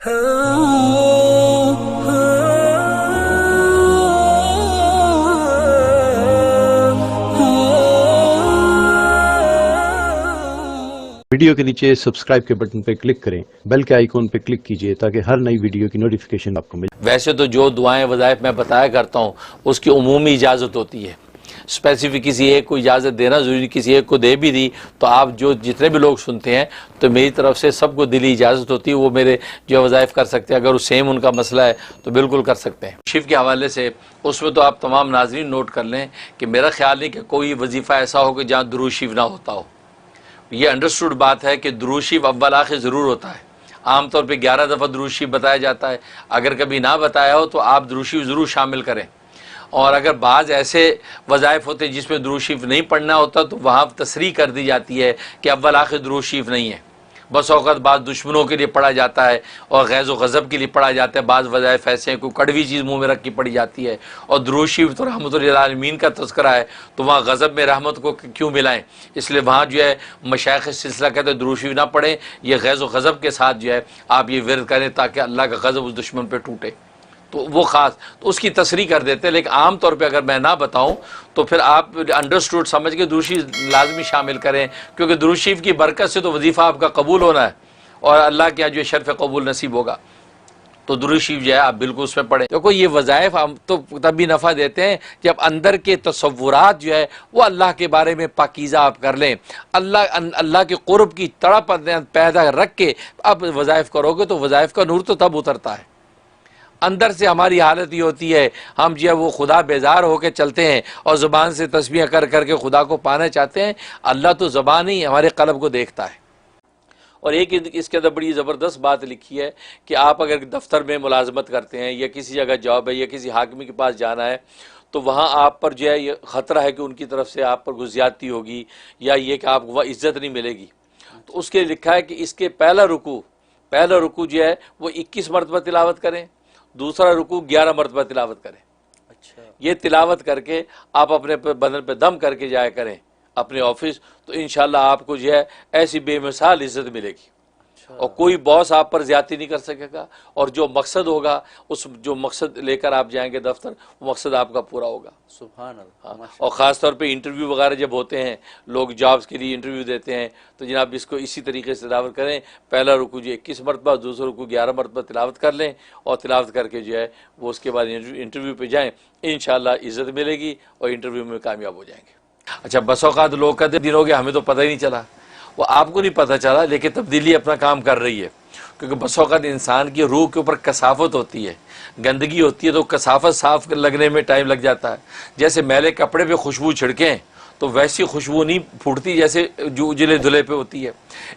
Video کے نیچے subscribe کے بٹن پہ کلک کریں، بیل کے آئیکن پہ کلک کیجئے تاکہ ہر نئی ویڈیو کی نوٹیفیکیشن آپ کو ملے۔ ویسے تو جو دعائیں وظائف میں بتایا کرتا ہوں اس کی عمومی اجازت ہوتی ہے، اسپیسیفک کسی ایک کو اجازت دینا ضروری، کسی ایک کو دے بھی دی تو آپ جتنے بھی لوگ سنتے ہیں تو میری طرف سے سب کو دلی اجازت ہوتی ہے، وہ میرے جو وظائف کر سکتے ہیں، اگر وہ سیم ان کا مسئلہ ہے تو بالکل کر سکتے ہیں۔ شیف کے حوالے سے اس میں تو آپ تمام ناظرین نوٹ کر لیں کہ میرا خیال نہیں کہ کوئی وظیفہ ایسا ہو کہ جہاں درود شریف نہ ہوتا ہو۔ یہ انڈرسٹوڈ بات ہے کہ درود شریف اول آخر ضرور ہوتا ہے، عام طور پہ 11 دفعہ درود شریف بتایا جاتا ہے، اگر کبھی نہ بتایا ہو تو آپ درود شریف ضرور شامل کریں۔ اور اگر بعض ایسے وظائف ہوتے ہیں جس میں درود شریف نہیں پڑھنا ہوتا تو وہاں تصریح کر دی جاتی ہے کہ اول آخر درود شریف نہیں ہے۔ بس اوقات بعض دشمنوں کے لیے پڑھا جاتا ہے اور غیظ و غضب کے لیے پڑھا جاتا ہے، بعض وظائف ایسے ہیں کوئی کڑوی چیز منہ میں رکھ کے پڑھی جاتی ہے، اور درود شریف تو رحمت للعالمین کا تذکرہ ہے تو وہاں غضب میں رحمت کو کیوں ملائیں؟ اس لیے وہاں جو ہے مشائخ سلسلہ کہتے ہیں درود شریف نہ پڑھیں، یہ غیظ و غضب کے ساتھ جو ہے آپ یہ ورد کریں تاکہ اللہ کا غضب اس دشمن پہ ٹوٹے، تو وہ خاص تو اس کی تصریح کر دیتے ہیں۔ لیکن عام طور پہ اگر میں نہ بتاؤں تو پھر آپ انڈرسٹوڈ سمجھ کے درود شریف لازمی شامل کریں، کیونکہ درود شریف کی برکت سے تو وظیفہ آپ کا قبول ہونا ہے اور اللہ کے جو شرف قبول نصیب ہوگا، تو درود شریف جو ہے آپ بالکل اس میں پڑھیں۔ دیکھو یہ وظائف ہم تو تب بھی نفع دیتے ہیں جب اندر کے تصورات جو ہے وہ اللہ کے بارے میں پاکیزہ آپ کر لیں، اللہ کے قرب کی تڑپ پیدا رکھ کے آپ وظائف کرو گے تو وظائف کا نور تو تب اترتا ہے۔ اندر سے ہماری حالت یہ ہوتی ہے ہم جو ہے وہ خدا بیزار ہو کے چلتے ہیں اور زبان سے تسبیح کر کر کے خدا کو پانا چاہتے ہیں، اللہ تو زبان ہی ہمارے قلب کو دیکھتا ہے۔ اور ایک اس کے اندر بڑی زبردست بات لکھی ہے کہ آپ اگر دفتر میں ملازمت کرتے ہیں یا کسی جگہ جاب ہے یا کسی حاکم کے پاس جانا ہے تو وہاں آپ پر جو ہے یہ خطرہ ہے کہ ان کی طرف سے آپ پر کوئی زیادتی ہوگی یا یہ کہ آپ کو وہ عزت نہیں ملے گی، تو اس کے لکھا ہے کہ اس کے پہلا رکوع جو ہے وہ 21 مرتبہ تلاوت کریں، دوسرا رکوع 11 مرتبہ تلاوت کریں۔ یہ تلاوت کر کے آپ اپنے بدن پہ دم کر کے جایا کریں اپنے آفس، تو انشاءاللہ آپ کو جو ہے ایسی بے مثال عزت ملے گی اور کوئی باس آپ پر زیادتی نہیں کر سکے گا، اور جو مقصد ہوگا اس جو مقصد لے کر آپ جائیں گے دفتر وہ مقصد آپ کا پورا ہوگا۔ سبحان اللہ۔ اور خاص طور پہ انٹرویو وغیرہ جب ہوتے ہیں، لوگ جابز کے لیے انٹرویو دیتے ہیں تو جناب اس کو اسی طریقے سے تلاوت کریں، پہلا رکوع جو 21 مرتبہ، دوسرا رکوع 11 مرتبہ تلاوت کر لیں اور تلاوت کر کے جو ہے وہ اس کے بعد انٹرویو پہ جائیں، انشاءاللہ عزت ملے گی اور انٹرویو میں کامیاب ہو جائیں گے۔ اچھا بس اوقات لوگ کہتے دن ہو گیا ہمیں تو پتہ ہی نہیں چلا، وہ آپ کو نہیں پتہ چلا لیکن تبدیلی اپنا کام کر رہی ہے، کیونکہ بس اوقات انسان کی روح کے اوپر کثافت ہوتی ہے، گندگی ہوتی ہے تو کثافت صاف لگنے میں ٹائم لگ جاتا ہے۔ جیسے میلے کپڑے پہ خوشبو چھڑکیں تو ویسی خوشبو نہیں پھوٹتی جیسے جو اجلے دھلے پہ ہوتی ہے۔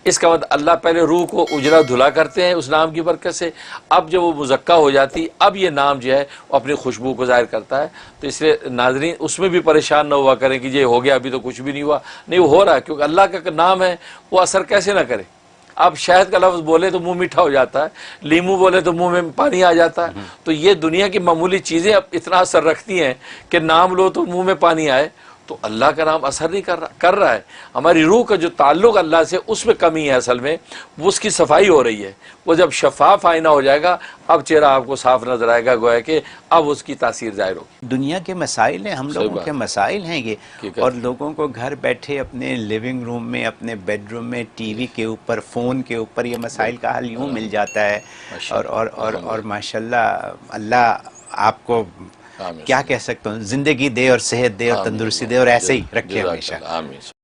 اس کا بعد اللہ پہلے روح کو اجلا دھلا کرتے ہیں اس نام کی برکت سے، اب جب وہ مزکہ ہو جاتی اب یہ نام جو ہے وہ اپنی خوشبو کو ظاہر کرتا ہے۔ تو اس لیے ناظرین اس میں بھی پریشان نہ ہوا کریں کہ یہ ہو گیا ابھی تو کچھ بھی نہیں ہوا، نہیں وہ ہو رہا ہے، کیونکہ اللہ کا نام ہے وہ اثر کیسے نہ کرے۔ اب شہد کا لفظ بولے تو منہ میٹھا ہو جاتا ہے، لیمو بولے تو منہ میں پانی آ جاتا ہے، تو یہ دنیا کی معمولی چیزیں اب اتنا اثر رکھتی ہیں کہ نام لو تو منہ میں پانی آئے، تو اللہ کا نام اثر نہیں کر رہا ہے۔ ہماری روح کا جو تعلق اللہ سے اس میں کمی ہے، اصل میں وہ اس کی صفائی ہو رہی ہے۔ وہ جب شفاف آئینہ ہو جائے گا اب چہرہ آپ کو صاف نظر آئے گا، گویا کہ اب اس کی تاثیر ظاہر ہوگی۔ دنیا کے مسائل ہیں، ہم لوگوں کے مسائل ہیں یہ، اور لوگوں کو گھر بیٹھے اپنے لیونگ روم میں، اپنے بیڈ روم میں، ٹی وی کے اوپر، فون کے اوپر یہ مسائل کا حل یوں مل جاتا ہے، اور ماشاءاللہ اللہ آپ کو کیا کہہ سکتا ہوں، زندگی دے اور صحت دے اور تندرستی دے اور ایسے ہی رکھے ہمیشہ۔ آمین۔